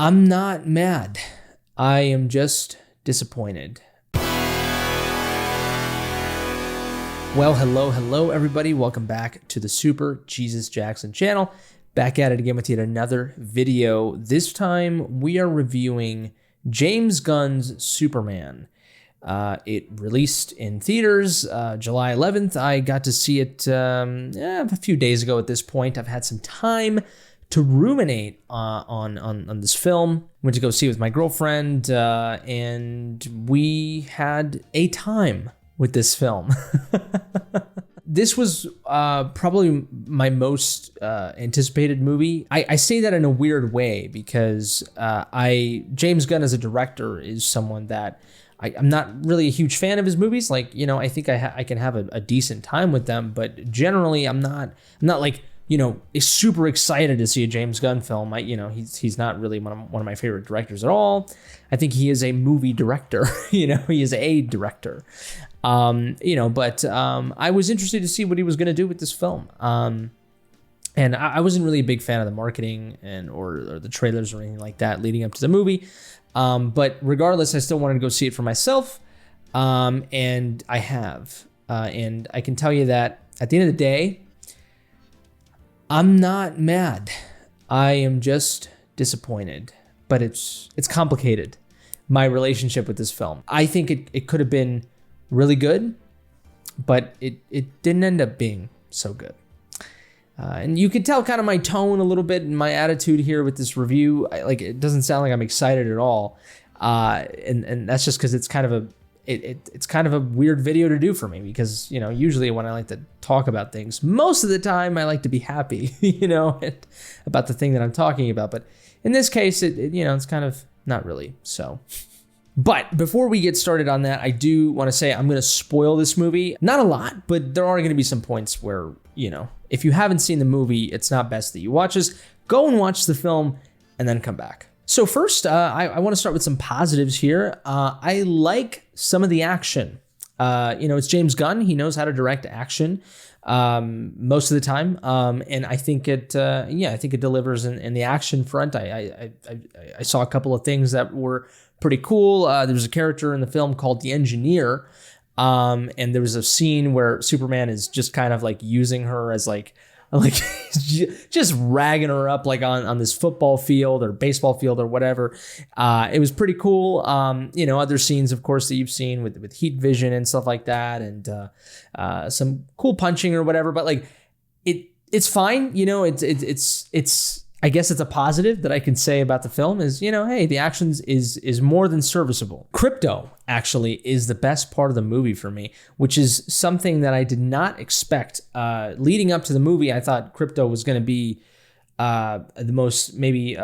I'm not mad. I am just disappointed. Well, hello, everybody. Welcome back to the Super Jesus Jackson channel. Back at it again with yet another video. This time, we are reviewing James Gunn's Superman. It released in theaters July 11th. I got to see it a few days ago at this point. I've had some time to ruminate on this film. Went to go see it with my girlfriend, and we had a time with this film. This was probably my most anticipated movie. I say that in a weird way because James Gunn as a director is someone that I'm not really a huge fan of his movies. Like, you know, I think I can have a decent time with them, but generally I'm not like, you know, super excited to see a James Gunn film. He's not really one of my favorite directors at all. I think he is a movie director. He is a director. But I was interested to see what he was going to do with this film. And I wasn't really a big fan of the marketing or the trailers or anything like that leading up to the movie. But regardless, I still wanted to go see it for myself. And I have. And I can tell you that at the end of the day, I'm not mad. I am just disappointed. But it's complicated, my relationship with this film. I think it could have been really good, but it didn't end up being so good. And you can tell kind of my tone a little bit and my attitude here with this review. It doesn't sound like I'm excited at all. And that's just because it's kind of it's kind of a weird video to do for me because, you know, usually when I like to talk about things, most of the time I like to be happy, about the thing that I'm talking about. But in this case, it's kind of not really so. But before we get started on that, I do want to say I'm going to spoil this movie. Not a lot, but there are going to be some points where, if you haven't seen the movie, it's not best that you watch this. Go and watch the film and then come back. So first, I want to start with some positives here. I like some of the action. It's James Gunn. He knows how to direct action most of the time. And I think it delivers in the action front. I saw a couple of things that were pretty cool. There's a character in the film called the Engineer. And there was a scene where Superman is just kind of like using her as like just ragging her up like on this football field or baseball field or whatever. It was pretty cool. Other scenes, of course, that you've seen with heat vision and stuff like that, and some cool punching or whatever. But it's fine. It's I guess it's a positive that I can say about the film is, hey, the action is more than serviceable. Crypto actually is the best part of the movie for me, which is something that I did not expect. Leading up to the movie, I thought Crypto was going to be the most maybe,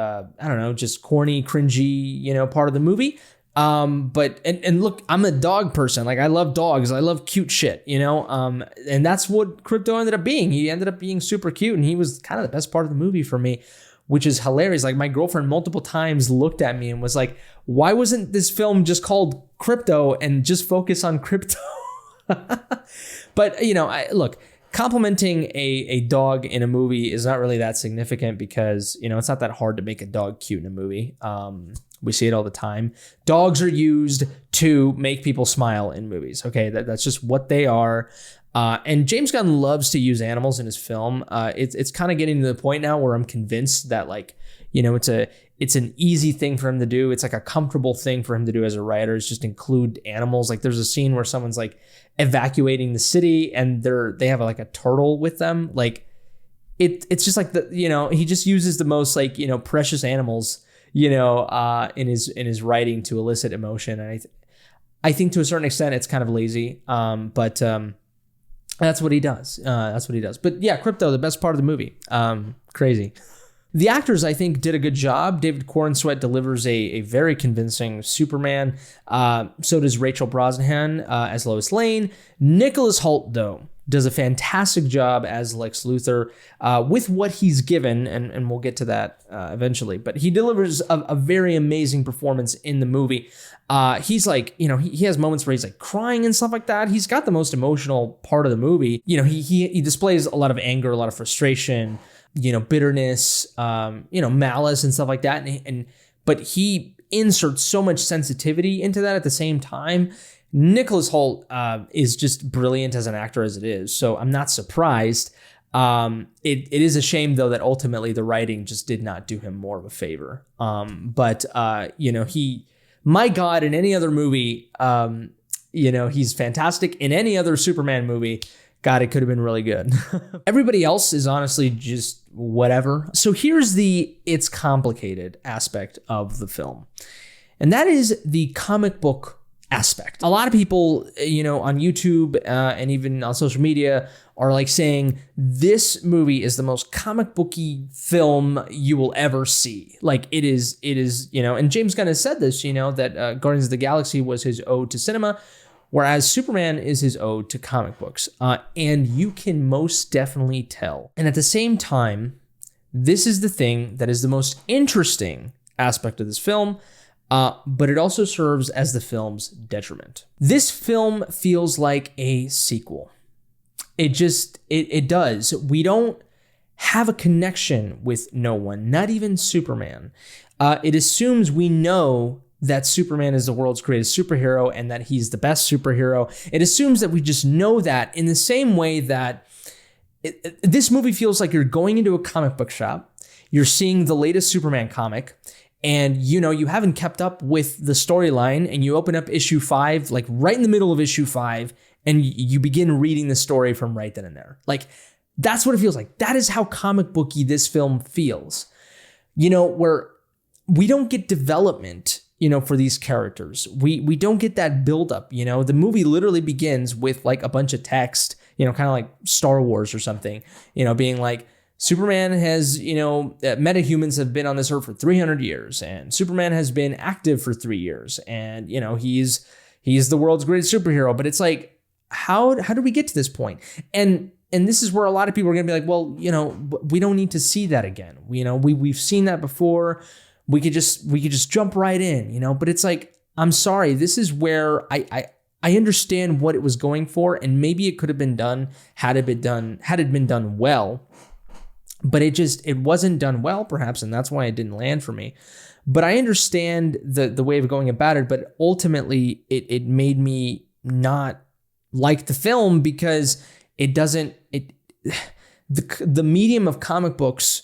just corny, cringy, part of the movie. But look, I'm a dog person. Like, I love dogs. I love cute shit, and that's what Crypto ended up being. He ended up being super cute, and he was kind of the best part of the movie for me, which is hilarious. Like, my girlfriend multiple times looked at me and was like, why wasn't this film just called Crypto and just focus on Crypto? But, look, complimenting a dog in a movie is not really that significant because, it's not that hard to make a dog cute in a movie. We see it all the time. Dogs are used to make people smile in movies. Okay, that's just what they are. And James Gunn loves to use animals in his film. It's kind of getting to the point now where I'm convinced that it's an easy thing for him to do. It's like a comfortable thing for him to do as a writer, is just include animals. Like, there's a scene where someone's like evacuating the city and they have like a turtle with them. Like, it's just like he just uses the most precious animals in his writing to elicit emotion. And I think to a certain extent it's kind of lazy, but that's what he does. But yeah, Crypto, the best part of the movie. Crazy. The actors, I think, did a good job. David Corenswet delivers a very convincing Superman. So does Rachel Brosnahan as Lois Lane. Nicholas Hoult, though, does a fantastic job as Lex Luthor with what he's given, and we'll get to that eventually. But he delivers a very amazing performance in the movie. He's like, he has moments where he's like crying and stuff like that. He's got the most emotional part of the movie. He displays a lot of anger, a lot of frustration, bitterness, malice and stuff like that. but he inserts so much sensitivity into that at the same time. Nicholas Hoult is just brilliant as an actor as it is, so I'm not surprised. It is a shame, though, that ultimately the writing just did not do him more of a favor. But my God, in any other movie, he's fantastic. In any other Superman movie, God, it could have been really good. Everybody else is honestly just whatever. So here's the it's complicated aspect of the film. And that is the comic book aspect. A lot of people, on YouTube and even on social media are like saying this movie is the most comic booky film you will ever see. Like it is, and James Gunn has said this, that Guardians of the Galaxy was his ode to cinema, whereas Superman is his ode to comic books. And you can most definitely tell. And at the same time, this is the thing that is the most interesting aspect of this film, but it also serves as the film's detriment. This film feels like a sequel. It does. We don't have a connection with no one, not even Superman. It assumes we know that Superman is the world's greatest superhero and that he's the best superhero. It assumes that we just know that, in the same way that this movie feels like you're going into a comic book shop, you're seeing the latest Superman comic, and you haven't kept up with the storyline, and you open up issue 5, like right in the middle of issue 5, and you begin reading the story from right then and there. Like, that's what it feels like. That is how comic booky this film feels. Where we don't get development, for these characters. We don't get that buildup. The movie literally begins with like a bunch of text, kind of like Star Wars or something, being like, Superman has, metahumans have been on this earth for 300 years, and Superman has been active for 3 years, and, he's the world's greatest superhero. But it's like, how did we get to this point? And this is where a lot of people are going to be like, well, we don't need to see that again. We've seen that before. We could just jump right in, but it's like, I'm sorry, this is where I understand what it was going for, and maybe it could have been done had it been done well. But it wasn't done well, perhaps, and that's why it didn't land for me. But I understand the way of going about it, but ultimately it made me not like the film, because the medium of comic books,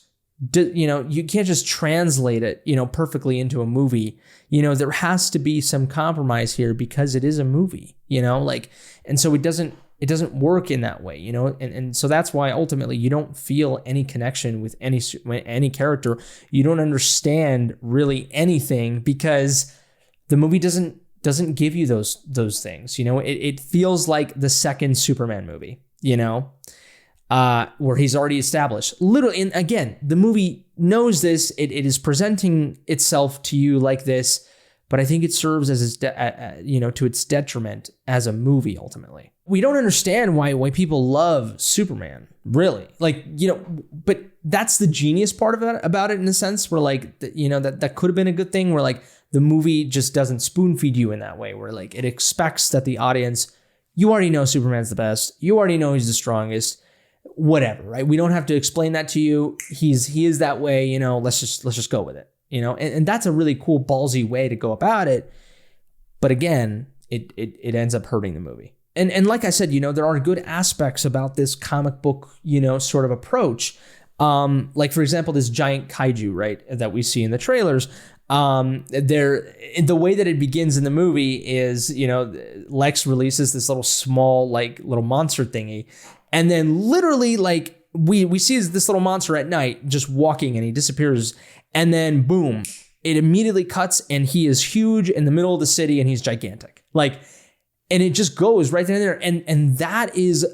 you can't just translate it, perfectly into a movie. There has to be some compromise here, because it is a movie, and so it doesn't work in that way, and so that's why ultimately you don't feel any connection with any character. You don't understand really anything, because the movie doesn't give you those things. It feels like the second Superman movie, where he's already established. Literally, and again, the movie knows this. It is presenting itself to you like this, but I think it serves as to its detriment as a movie ultimately. We don't understand why people love Superman, really. But that's the genius part about it in a sense, where like, that could have been a good thing, where like the movie just doesn't spoon feed you in that way, where like it expects that the audience, you already know Superman's the best. You already know he's the strongest, whatever, right? We don't have to explain that to you. He is that way, let's just go with it, and that's a really cool, ballsy way to go about it. But again, it ends up hurting the movie. And like I said, there are good aspects about this comic book, sort of approach. Like, for example, this giant kaiju, right, that we see in the trailers. The way that it begins in the movie is, Lex releases this little monster thingy. And then literally, like, we see this little monster at night just walking, and he disappears. And then boom, it immediately cuts, and he is huge in the middle of the city, and he's gigantic. Like, and it just goes right there. And that is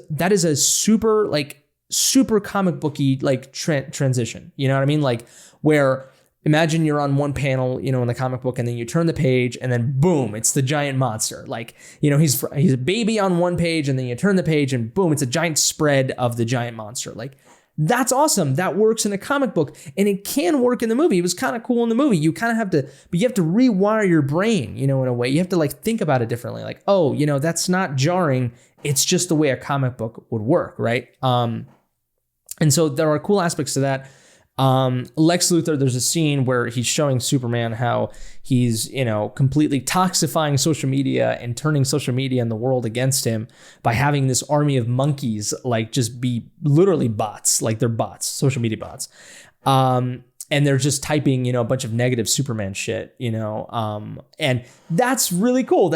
a super comic booky, like, transition. You know what I mean? Like, where imagine you're on one panel, in the comic book, and then you turn the page, and then boom, it's the giant monster. Like, he's a baby on one page, and then you turn the page, and boom, it's a giant spread of the giant monster. Like, that's awesome. That works in a comic book, and it can work in the movie. It was kind of cool in the movie. You kind of have to, but you have to rewire your brain, in a way. You have to like think about it differently. Like, oh, that's not jarring. It's just the way a comic book would work, right? And so there are cool aspects to that. Lex Luthor, there's a scene where he's showing Superman how he's, completely toxifying social media and turning social media and the world against him by having this army of monkeys, like, just be literally bots, like they're bots, social media bots. And they're just typing, a bunch of negative Superman shit, and that's really cool.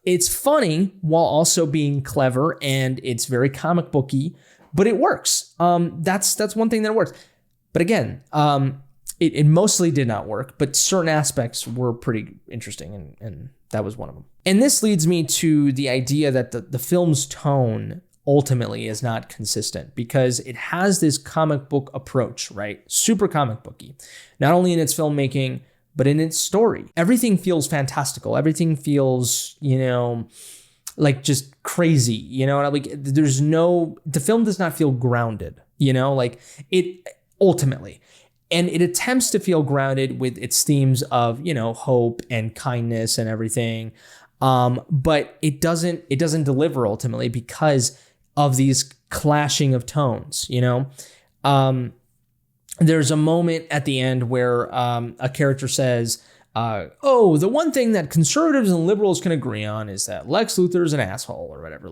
It's funny while also being clever, and it's very comic booky, but it works. That's one thing that works. But again, it mostly did not work, but certain aspects were pretty interesting, and that was one of them. And this leads me to the idea that the film's tone ultimately is not consistent, because it has this comic book approach, right? Super comic booky, not only in its filmmaking, but in its story. Everything feels fantastical. Everything feels, like just crazy, like the film does not feel grounded, like it ultimately. And it attempts to feel grounded with its themes of, hope and kindness and everything. But it doesn't deliver ultimately because of these clashing of tones, There's a moment at the end where a character says, the one thing that conservatives and liberals can agree on is that Lex Luthor is an asshole or whatever.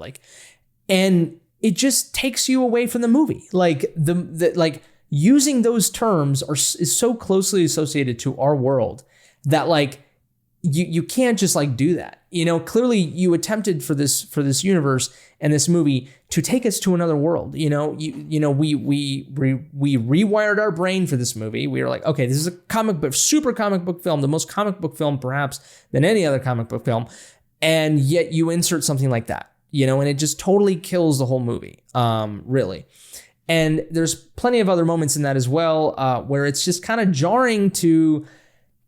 And it just takes you away from the movie. Using those terms is so closely associated to our world that you can't just do that. Clearly you attempted for this universe and this movie to take us to another world. We rewired our brain for this movie. We were like, okay, this is a super comic book film, the most comic book film perhaps than any other comic book film. And yet you insert something like that, and it just totally kills the whole movie. Really. And there's plenty of other moments in that as well, where it's just kind of jarring to,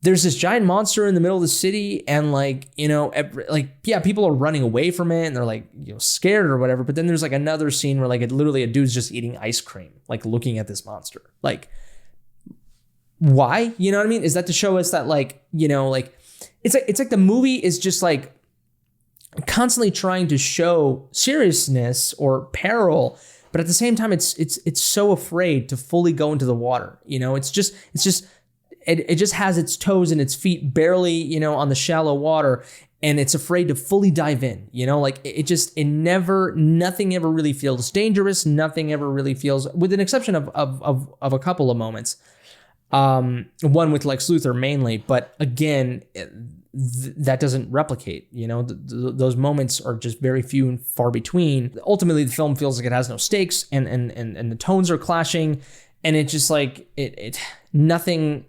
there's this giant monster in the middle of the city, and people are running away from it, and they're scared or whatever. But then there's another scene where literally a dude's just eating ice cream, looking at this monster. Why? You know what I mean? Is that to show us that it's like the movie is just constantly trying to show seriousness or peril, but at the same time, it's so afraid to fully go into the water. It just has its toes and its feet barely, on the shallow water, and it's afraid to fully dive in. Nothing ever really feels dangerous. Nothing ever really feels, with an exception of a couple of moments. One with Lex Luthor mainly, but again, that doesn't replicate. Those moments are just very few and far between. Ultimately, the film feels like it has no stakes, and the tones are clashing, and it just nothing.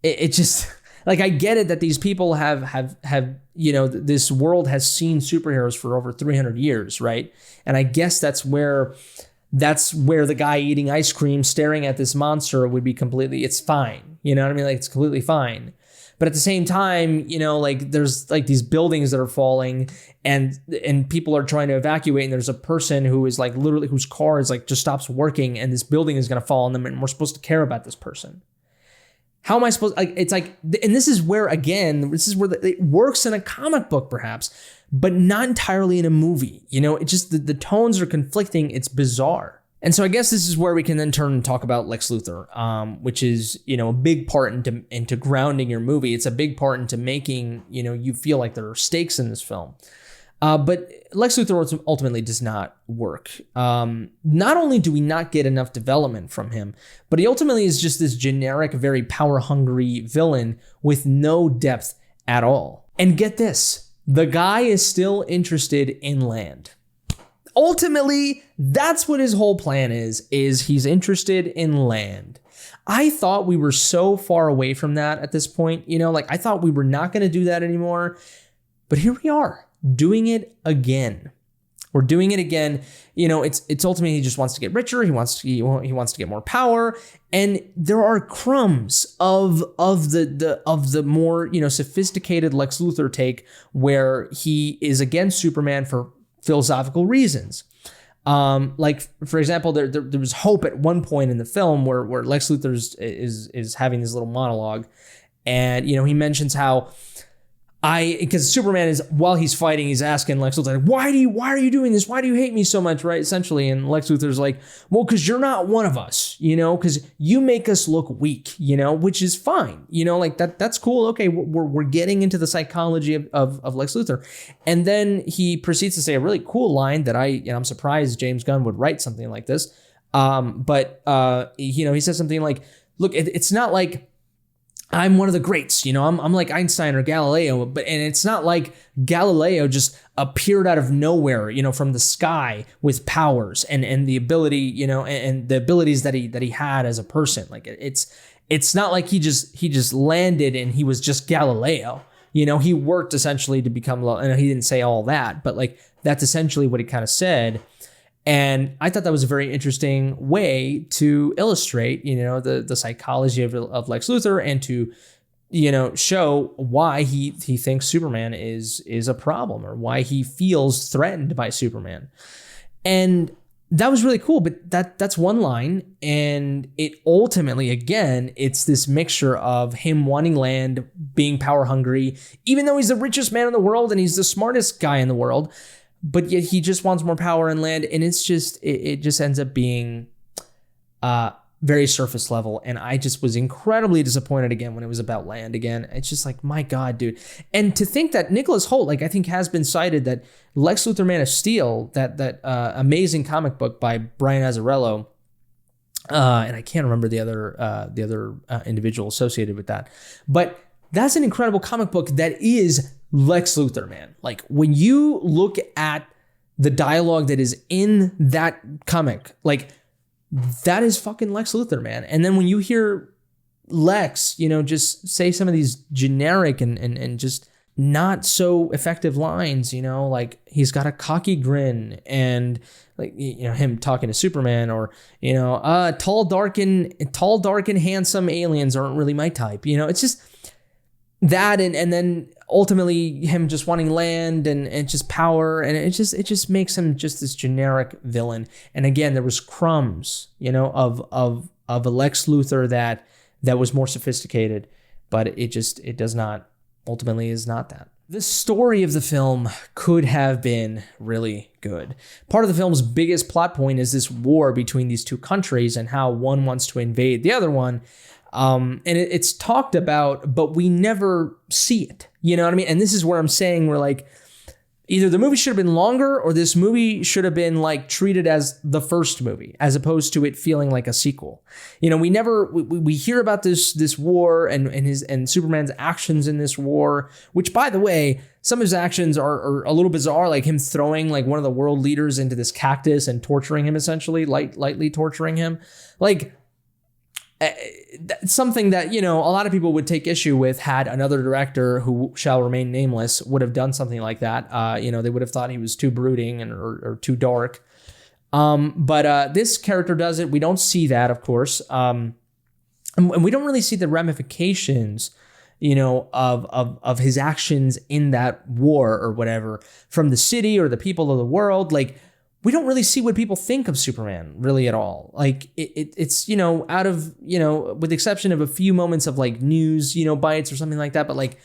It just I get it that these people have this world has seen superheroes for over 300 years, right? And I guess that's where the guy eating ice cream staring at this monster would be it's fine. You know what I mean? It's completely fine. But at the same time, there's these buildings that are falling, and people are trying to evacuate, and there's a person who is literally, whose car is just stops working, and this building is going to fall on them, and we're supposed to care about this person. How am I supposed, and this is where it works in a comic book perhaps, but not entirely in a movie. It just, the tones are conflicting. It's bizarre. And so I guess this is where we can then turn and talk about Lex Luthor, which is, a big part into grounding your movie. It's a big part into making, you feel like there are stakes in this film. But Lex Luthor ultimately does not work. Not only do we not get enough development from him, but he ultimately is just this generic, very power-hungry villain with no depth at all. And get this, the guy is still interested in land. Ultimately, that's what his whole plan is he's interested in land. I thought we were so far away from that at this point, I thought we were not going to do that anymore, but here we are doing it again. We're doing it again. It's ultimately he just wants to get richer. He wants to get more power, and there are crumbs of the more sophisticated Lex Luthor take where he is against Superman for philosophical reasons. For example, there was hope at one point in the film where Lex Luthor is having this little monologue, and he mentions how because Superman is, while he's fighting, he's asking Lex Luthor, why are you doing this? Why do you hate me so much, right? Essentially. And Lex Luthor's like, well, because you're not one of us, because you make us look weak, which is fine, like that's cool. Okay, we're getting into the psychology of Lex Luthor. And then he proceeds to say a really cool line that I'm surprised James Gunn would write something like this. He says something like, look, it's not like I'm one of the greats, I'm like Einstein or Galileo, and it's not like Galileo just appeared out of nowhere, from the sky with powers and the ability, and the abilities that he had as a person. Like it's not like he just landed and he was just Galileo. He worked essentially to become, and he didn't say all that, but like that's essentially what he kind of said. And I thought that was a very interesting way to illustrate, the psychology of Lex Luthor, and to, show why he thinks Superman is a problem, or why he feels threatened by Superman. And that was really cool. But that's one line. And it ultimately, again, it's this mixture of him wanting land, being power hungry, even though he's the richest man in the world and he's the smartest guy in the world. But yet he just wants more power and land, and it's just it just ends up being very surface level. And I just was incredibly disappointed again when it was about land again. It's just like, my God, dude. And to think that Nicholas Hoult, I think has been cited that Lex Luthor Man of Steel, that amazing comic book by Brian Azzarello, and I can't remember the other individual associated with that, but that's an incredible comic book that is Lex Luthor, man. Like when you look at the dialogue that is in that comic, like that is fucking Lex Luthor, man. And then when you hear Lex, just say some of these generic and just not so effective lines, like he's got a cocky grin, and like, him talking to Superman, or, tall, dark and handsome aliens aren't really my type. It's just that, and then ultimately him just wanting land and just power, and it just makes him just this generic villain. And again, there was crumbs, of a Lex Luthor that was more sophisticated, but it does not, ultimately is not that. The story of the film could have been really good. Part of the film's biggest plot point is this war between these two countries and how one wants to invade the other one. And it's talked about, but we never see it. You know what I mean? And this is where I'm saying we're like, either the movie should have been longer, or this movie should have been like treated as the first movie, as opposed to it feeling like a sequel. We hear about this war and Superman's actions in this war, which, by the way, some of his actions are a little bizarre, like him throwing like one of the world leaders into this cactus and torturing him, essentially lightly torturing him. Like, something that, a lot of people would take issue with had another director, who shall remain nameless, would have done something like that. They would have thought he was too brooding or too dark. But this character does it. We don't see that, of course. And we don't really see the ramifications, of his actions in that war or whatever from the city or the people of the world. Like, we don't really see what people think of Superman really at all. Like it's, out of, with the exception of a few moments of like news, bites or something like that. But like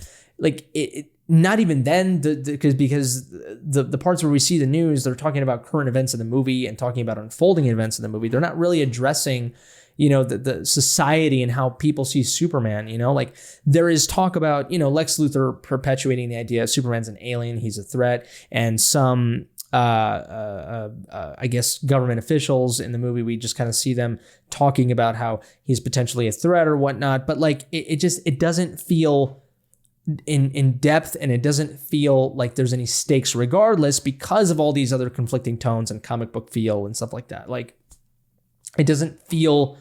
not even then, because the parts where we see the news, they're talking about current events of the movie and talking about unfolding events of the movie. They're not really addressing, the society and how people see Superman. Like there is talk about, Lex Luthor perpetuating the idea Superman's an alien, he's a threat, and some I guess government officials in the movie, we just kind of see them talking about how he's potentially a threat or whatnot. But like it doesn't feel in depth, and it doesn't feel like there's any stakes regardless, because of all these other conflicting tones and comic book feel and stuff like that. Like it doesn't feel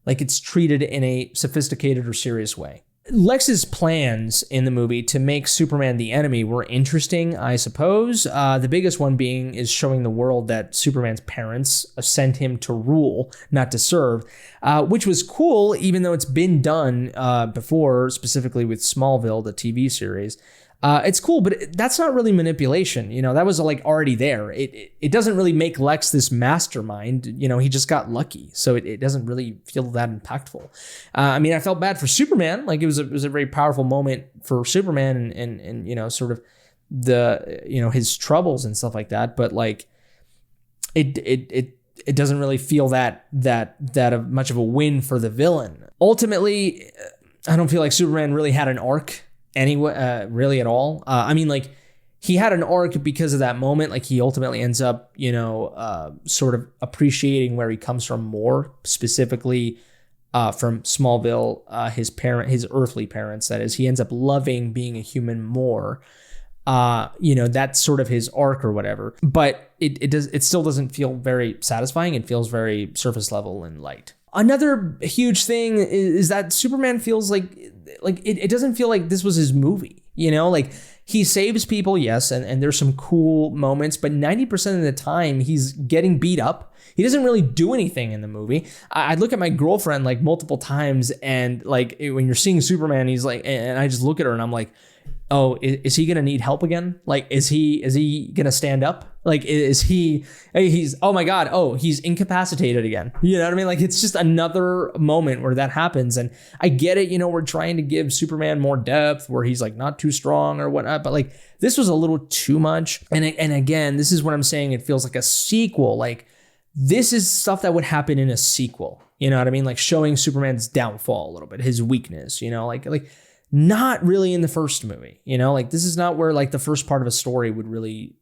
like it's treated in a sophisticated or serious way. Lex's plans in the movie to make Superman the enemy were interesting, I suppose. The biggest one is showing the world that Superman's parents sent him to rule, not to serve, which was cool, even though it's been done before, specifically with Smallville, the TV series. It's cool, but that's not really manipulation. That was like already there. It doesn't really make Lex this mastermind. He just got lucky. So it doesn't really feel that impactful. I felt bad for Superman. Like it was a very powerful moment for Superman and sort of the, his troubles and stuff like that. But like it doesn't really feel that much of a win for the villain. Ultimately, I don't feel like Superman really had an arc anyway, really at all. Like he had an arc because of that moment. Like he ultimately ends up, sort of appreciating where he comes from more, specifically from Smallville, his earthly parents. That is, he ends up loving being a human more. That's sort of his arc or whatever. But it still doesn't feel very satisfying. It feels very surface level and light. Another huge thing is that Superman feels like it doesn't feel like this was his movie, like he saves people. Yes. And there's some cool moments, but 90% of the time he's getting beat up. He doesn't really do anything in the movie. I look at my girlfriend like multiple times and like when you're seeing Superman, he's like, and I just look at her and I'm like, oh, is he going to need help again? Like, is he going to stand up? Like, oh my God. Oh, he's incapacitated again. You know what I mean? Like, it's just another moment where that happens. And I get it. We're trying to give Superman more depth where he's like not too strong or whatnot. But like, this was a little too much. And again, this is what I'm saying. It feels like a sequel. Like, this is stuff that would happen in a sequel. You know what I mean? Like showing Superman's downfall a little bit, his weakness, like not really in the first movie, like this is not where like the first part of a story would really,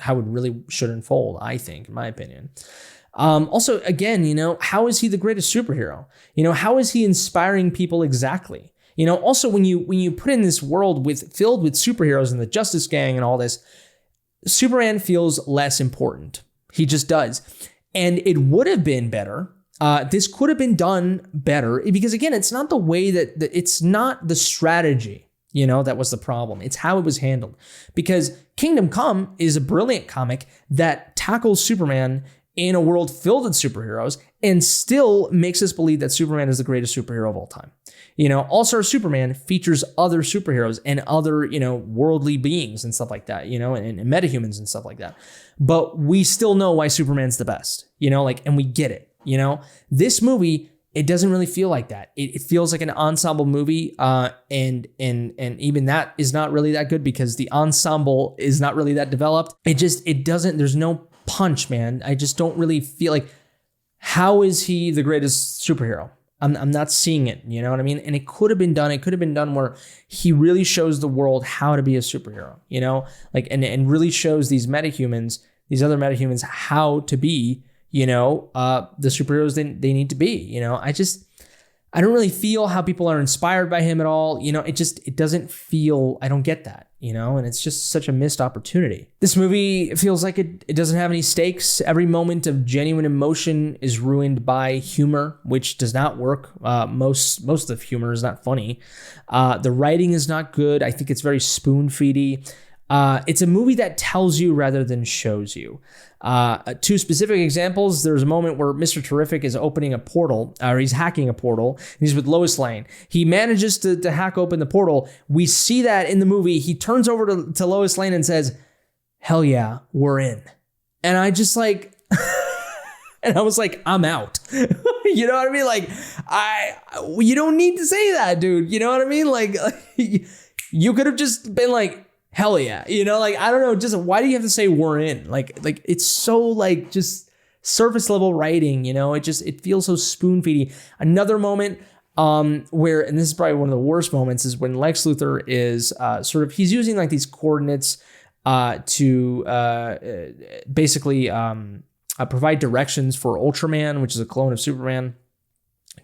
how it really should unfold, I think, in my opinion. Also, again, how is he the greatest superhero? How is he inspiring people exactly? Also when you put in this world filled with superheroes and the Justice Gang and all this, Superman feels less important. He just does. And it would have been better. This could have been done better because, again, it's not the way that it's not the strategy, that was the problem. It's how it was handled, because Kingdom Come is a brilliant comic that tackles Superman in a world filled with superheroes and still makes us believe that Superman is the greatest superhero of all time. All-Star Superman features other superheroes and other, worldly beings and stuff like that, and metahumans and stuff like that. But we still know why Superman's the best, and we get it. This movie, it doesn't really feel like that. It feels like an ensemble movie, and even that is not really that good because the ensemble is not really that developed. It doesn't. There's no punch, man. I just don't really feel like, how is he the greatest superhero? I'm not seeing it. You know what I mean? And it could have been done. It could have been done where he really shows the world how to be a superhero. And really shows these other metahumans how to be. The superheroes they need to be. I don't really feel how people are inspired by him at all. It doesn't feel, I don't get that, and it's just such a missed opportunity. This movie feels like it doesn't have any stakes. Every moment of genuine emotion is ruined by humor, which does not work. Most of the humor is not funny. The writing is not good. I think it's very spoon-feedy. It's a movie that tells you rather than shows you. Two specific examples. There's a moment where Mr. Terrific is opening a portal, or he's hacking a portal. He's with Lois Lane. He manages to hack open the portal. We see that in the movie. He turns over to Lois Lane and says, "Hell yeah, we're in." And I just like, and I was like, I'm out. You know what I mean? Like, you don't need to say that, dude. You know what I mean? Like you could have just been like, hell yeah. I don't know, just why do you have to say we're in? Like it's so like just surface level writing, it feels so spoon feedy. Another moment where, and this is probably one of the worst moments, is when Lex Luthor is he's using like these coordinates to basically provide directions for Ultraman, which is a clone of Superman,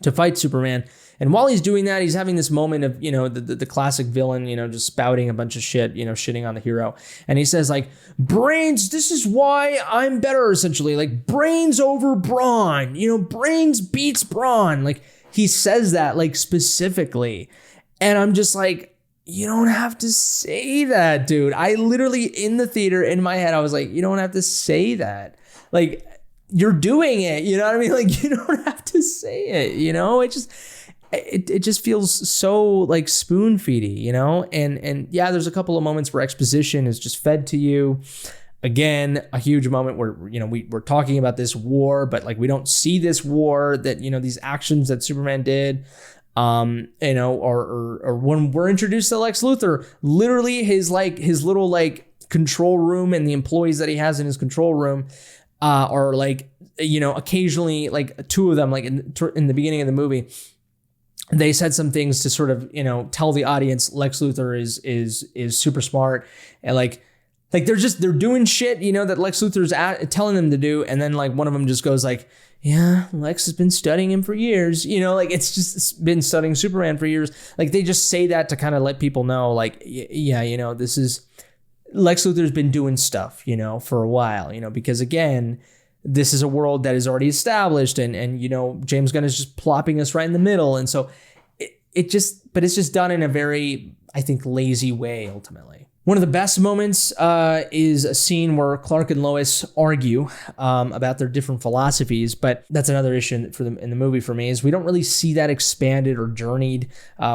to fight Superman. And while he's doing that, he's having this moment of, the classic villain, just spouting a bunch of shit, shitting on the hero. And he says like, brains, this is why I'm better, essentially. Like, brains over brawn, brains beats brawn. Like, he says that like specifically. And I'm just like, you don't have to say that, dude. I literally, in the theater, in my head, I was like, you don't have to say that. Like, you're doing it, you know what I mean? Like, you don't have to say it, it just... it just feels so like spoon feedy, you know? And yeah, there's a couple of moments where exposition is just fed to you. Again, a huge moment where, you know, we're talking about this war, but like we don't see this war, that, you know, these actions that Superman did, you know, or when we're introduced to Lex Luthor, literally his little like control room and the employees that he has in his control room are like, you know, occasionally like two of them, like in the beginning of the movie, they said some things to sort of, you know, tell the audience Lex Luthor is super smart, and like they're doing shit, you know, that Lex Luthor's telling them to do, and then like one of them just goes like, yeah, Lex has been studying him for years, you know, like it's been studying Superman for years. Like they just say that to kind of let people know, like, yeah, you know, this is Lex Luthor's been doing stuff, you know, for a while, you know, because again, this is a world that is already established, and you know, James Gunn is just plopping us right in the middle, and so it's just done in a very, I think, lazy way ultimately. One of the best moments is a scene where Clark and Lois argue about their different philosophies, but that's another issue in the movie for me, is we don't really see that expanded or journeyed.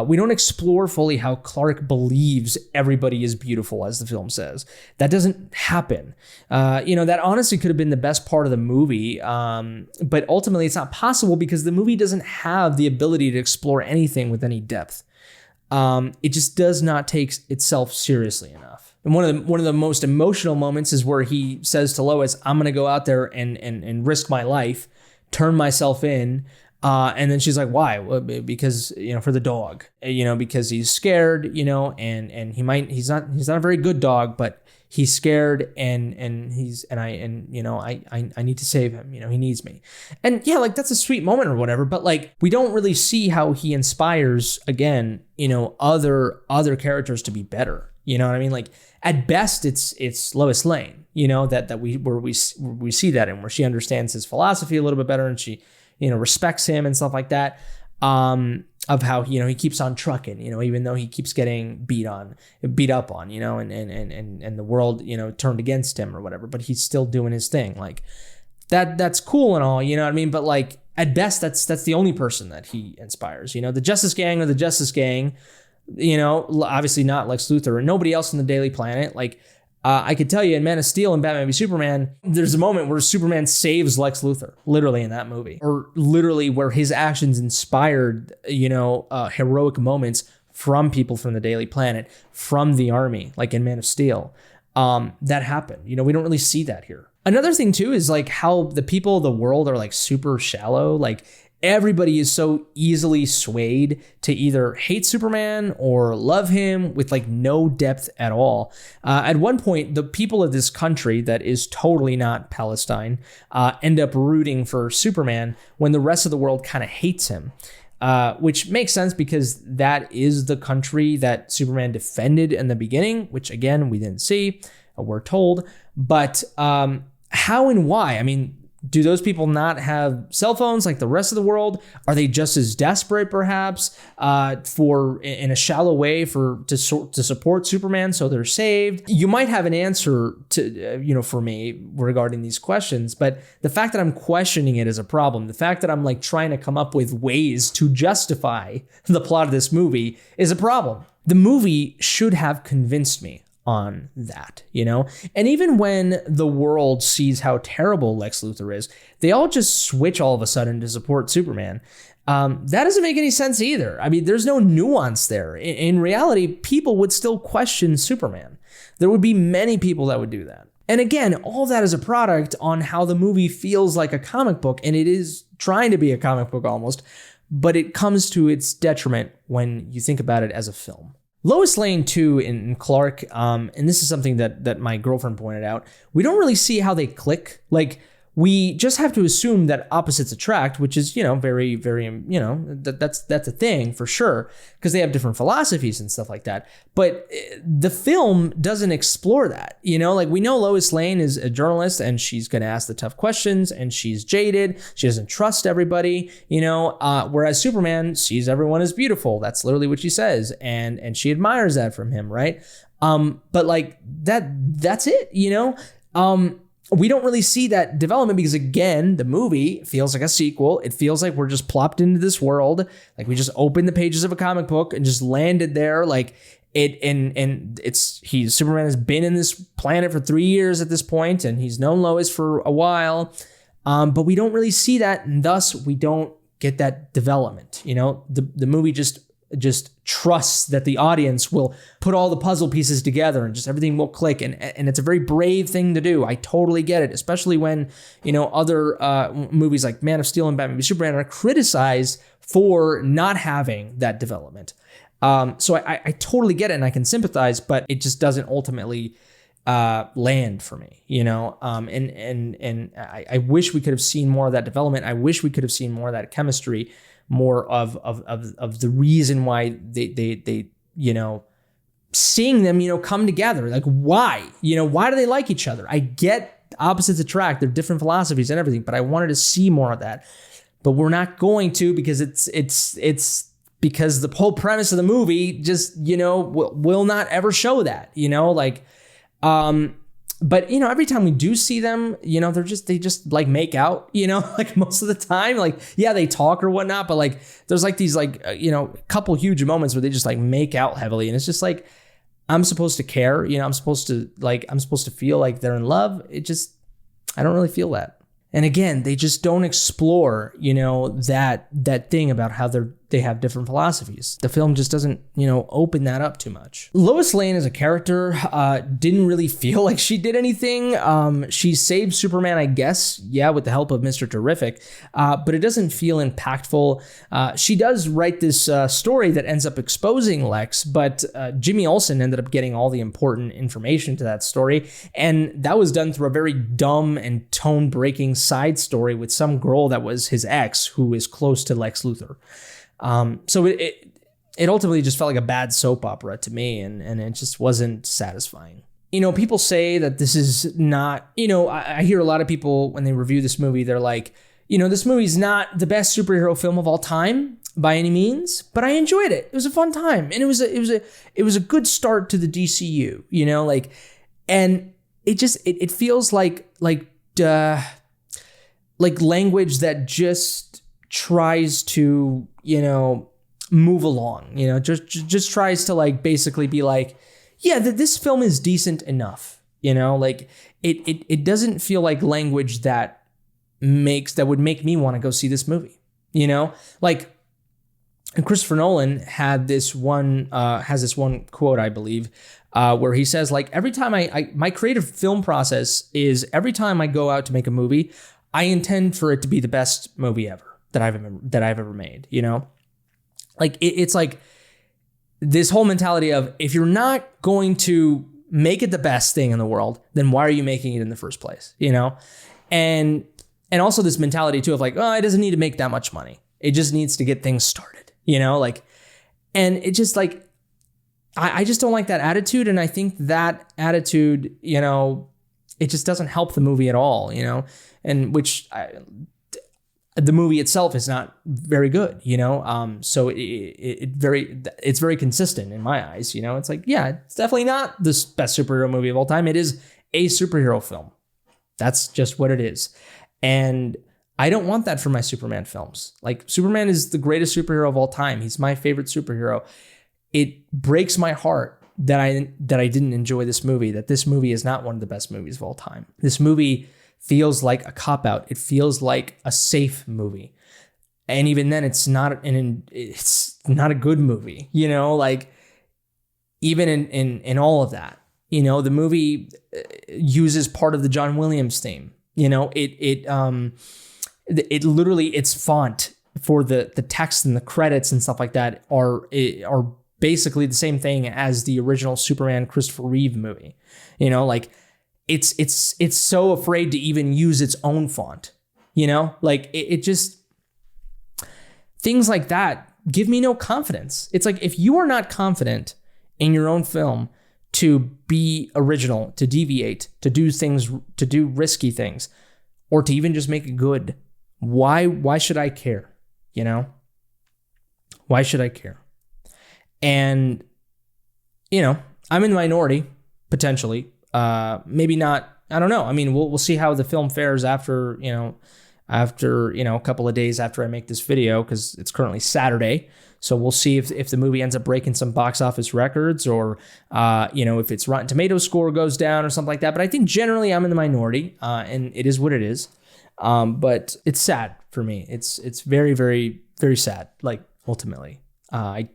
We don't explore fully how Clark believes everybody is beautiful, as the film says. That doesn't happen. You know, that honestly could have been the best part of the movie, but ultimately it's not possible because the movie doesn't have the ability to explore anything with any depth. It just does not take itself seriously enough. And one of the most emotional moments is where he says to Lois, I'm going to go out there and risk my life, turn myself in. And then she's like, why? Well, because, you know, for the dog, you know, because he's scared, you know, and he's not a very good dog, but he's scared, and you know, I need to save him. You know, he needs me. And yeah, like that's a sweet moment or whatever, but like we don't really see how he inspires, again, you know, other characters to be better. You know what I mean? Like at best it's Lois Lane, you know, that we see that, and where she understands his philosophy a little bit better, and she, you know, respects him and stuff like that. Of how, you know, he keeps on trucking, you know, even though he keeps getting beat up on, you know, and the world, you know, turned against him or whatever, but he's still doing his thing. Like that's cool and all, you know what I mean? But like at best, that's the only person that he inspires, you know, the Justice Gang or the Justice Gang, you know, obviously not Lex Luthor and nobody else on the Daily Planet. Like, I could tell you in Man of Steel and Batman v Superman, there's a moment where Superman saves Lex Luthor, literally in that movie, or literally where his actions inspired, you know, heroic moments from people from the Daily Planet, from the army, like in Man of Steel. That happened. You know, we don't really see that here. Another thing too is like how the people of the world are like super shallow. Like everybody is so easily swayed to either hate Superman or love him with like no depth at all. At one point, the people of this country that is totally not Palestine end up rooting for Superman when the rest of the world kind of hates him. Which makes sense because that is the country that Superman defended in the beginning, which again, we didn't see, we're told. But how and why? I mean, do those people not have cell phones like the rest of the world? Are they just as desperate, perhaps, for in a shallow way to support Superman so they're saved? You might have an answer to, you know, for me regarding these questions, but the fact that I'm questioning it is a problem. The fact that I'm like trying to come up with ways to justify the plot of this movie is a problem. The movie should have convinced me on that, you know? And even when the world sees how terrible Lex Luthor is, they all just switch all of a sudden to support Superman. That doesn't make any sense either. I mean, there's no nuance there. In reality, people would still question Superman. There would be many people that would do that. And again, all that is a product on how the movie feels like a comic book, and it is trying to be a comic book almost, but it comes to its detriment when you think about it as a film. Lois Lane, too, in Clark, and this is something that my girlfriend pointed out, we don't really see how they click. Like, we just have to assume that opposites attract, which is, you know, very, very, you know, that's a thing for sure, because they have different philosophies and stuff like that. But the film doesn't explore that, you know, like we know Lois Lane is a journalist and she's going to ask the tough questions and she's jaded. She doesn't trust everybody, you know, whereas Superman sees everyone as beautiful. That's literally what she says. And she admires that from him, right? But like that's it, you know? we don't really see that development because, again, the movie feels like a sequel. It feels like we're just plopped into this world. Like we just opened the pages of a comic book and just landed there. Like Superman has been in this planet for 3 years at this point, and he's known Lois for a while. But we don't really see that, and thus we don't get that development. The movie just trusts that the audience will put all the puzzle pieces together and just everything will click. And it's a very brave thing to do. I totally get it, especially when, other movies like Man of Steel and Batman v Superman are criticized for not having that development. So I totally get it and I can sympathize, but it just doesn't ultimately land for me, and I wish we could have seen more of that development. I wish we could have seen more of that chemistry, more of the reason why they seeing them, come together. Like why do they like each other? I get opposites attract. They're different philosophies and everything, but I wanted to see more of that. But we're not going to because it's because the whole premise of the movie just will not ever show that. But every time we do see them, they just like make out, like most of the time, like, yeah, they talk or whatnot, but like, there's like these like, couple huge moments where they just like make out heavily. And it's just like, I'm supposed to care, I'm supposed to feel like they're in love. I don't really feel that. And again, they just don't explore, that thing about how they have different philosophies. The film just doesn't, open that up too much. Lois Lane as a character didn't really feel like she did anything. She saved Superman, I guess, with the help of Mr. Terrific, but it doesn't feel impactful. She does write this story that ends up exposing Lex, but Jimmy Olsen ended up getting all the important information to that story, and that was done through a very dumb and tone-breaking side story with some girl that was his ex who is close to Lex Luthor. So it ultimately just felt like a bad soap opera to me, and it just wasn't satisfying. People say that this is not, I hear a lot of people when they review this movie, they're like, this movie's not the best superhero film of all time by any means, but I enjoyed it. It was a fun time, and it was a good start to the DCU, and it feels like language that just tries to, move along, just tries to like basically be like, yeah, this film is decent enough, it doesn't feel like language that would make me want to go see this movie, like, and Christopher Nolan has this one quote, I believe, where he says, like, every time my creative film process is every time I go out to make a movie, I intend for it to be the best movie ever that I've ever made, Like it's like this whole mentality of, if you're not going to make it the best thing in the world, then why are you making it in the first place? And also this mentality too of like, oh, it doesn't need to make that much money. It just needs to get things started, and it just like, I just don't like that attitude. And I think that attitude, it just doesn't help the movie at all, and the movie itself is not very good, so it's very consistent in my eyes, it's like, yeah, it's definitely not the best superhero movie of all time. It is a superhero film. That's just what it is. And I don't want that for my Superman films. Like, Superman is the greatest superhero of all time. He's my favorite superhero. It breaks my heart that I didn't enjoy this movie, that this movie is not one of the best movies of all time. This movie feels like a cop-out. It feels like a safe movie. And even then, it's not a good movie, like, even in all of that, the movie uses part of the John Williams theme. It literally, its font for the text and the credits and stuff like that are basically the same thing as the original Superman Christopher Reeve movie. Like, it's so afraid to even use its own font. Like, it just, things like that give me no confidence. It's like, if you are not confident in your own film to be original, to deviate, to do risky things, or to even just make it good, why should I care? Why should I care? And, I'm in the minority, potentially. Maybe not I don't know. I mean, we'll see how the film fares after a couple of days after I make this video, because it's currently Saturday. So we'll see if the movie ends up breaking some box office records, or if its Rotten Tomatoes score goes down or something like that. But I think generally I'm in the minority, and it is what it is. But it's sad for me. It's very, very, very sad. Like, ultimately, I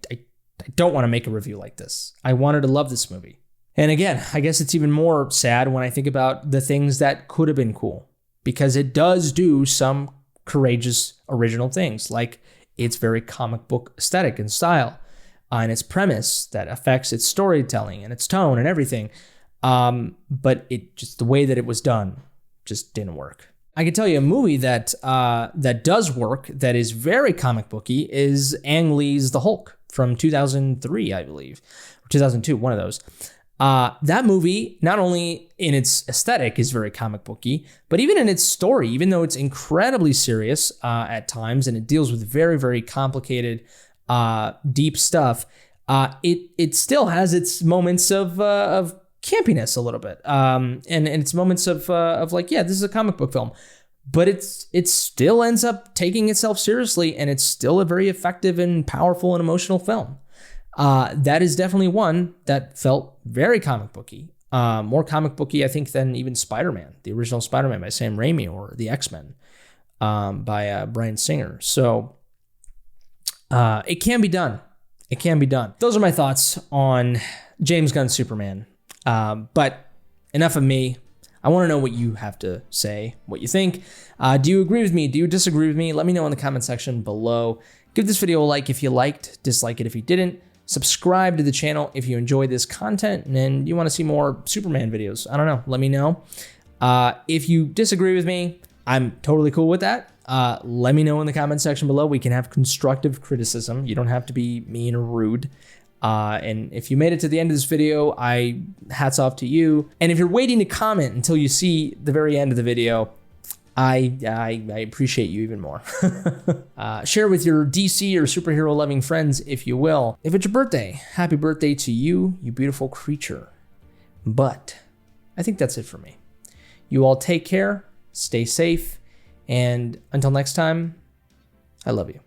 don't want to make a review like this. I wanted to love this movie. And again, I guess it's even more sad when I think about the things that could have been cool, because it does do some courageous original things, like its very comic book aesthetic and style, and its premise that affects its storytelling and its tone and everything. But it just, the way that it was done just didn't work. I can tell you a movie that does work, that is very comic booky, is Ang Lee's The Hulk from 2003, I believe, or 2002, one of those. That movie, not only in its aesthetic, is very comic booky, but even in its story, even though it's incredibly serious at times and it deals with very, very complicated, deep stuff, it still has its moments of campiness a little bit, and its moments of like, yeah, this is a comic book film, but it still ends up taking itself seriously, and it's still a very effective and powerful and emotional film. That is definitely one that felt very comic booky, more comic booky, I think, than even Spider-Man, the original Spider-Man by Sam Raimi, or the X-Men by Bryan Singer. So it can be done. It can be done. Those are my thoughts on James Gunn's Superman. But enough of me. I want to know what you have to say, what you think. Do you agree with me? Do you disagree with me? Let me know in the comment section below. Give this video a like if you liked, dislike it if you didn't. Subscribe to the channel if you enjoy this content and you want to see more Superman videos. I don't know. Let me know. If you disagree with me, I'm totally cool with that. Let me know in the comment section below. We can have constructive criticism. You don't have to be mean or rude. And if you made it to the end of this video, hats off to you. And if you're waiting to comment until you see the very end of the video, I appreciate you even more. Share with your DC or superhero loving friends if you will. If it's your birthday, happy birthday to you, you beautiful creature. But I think that's it for me. You all take care, stay safe, and until next time, I love you.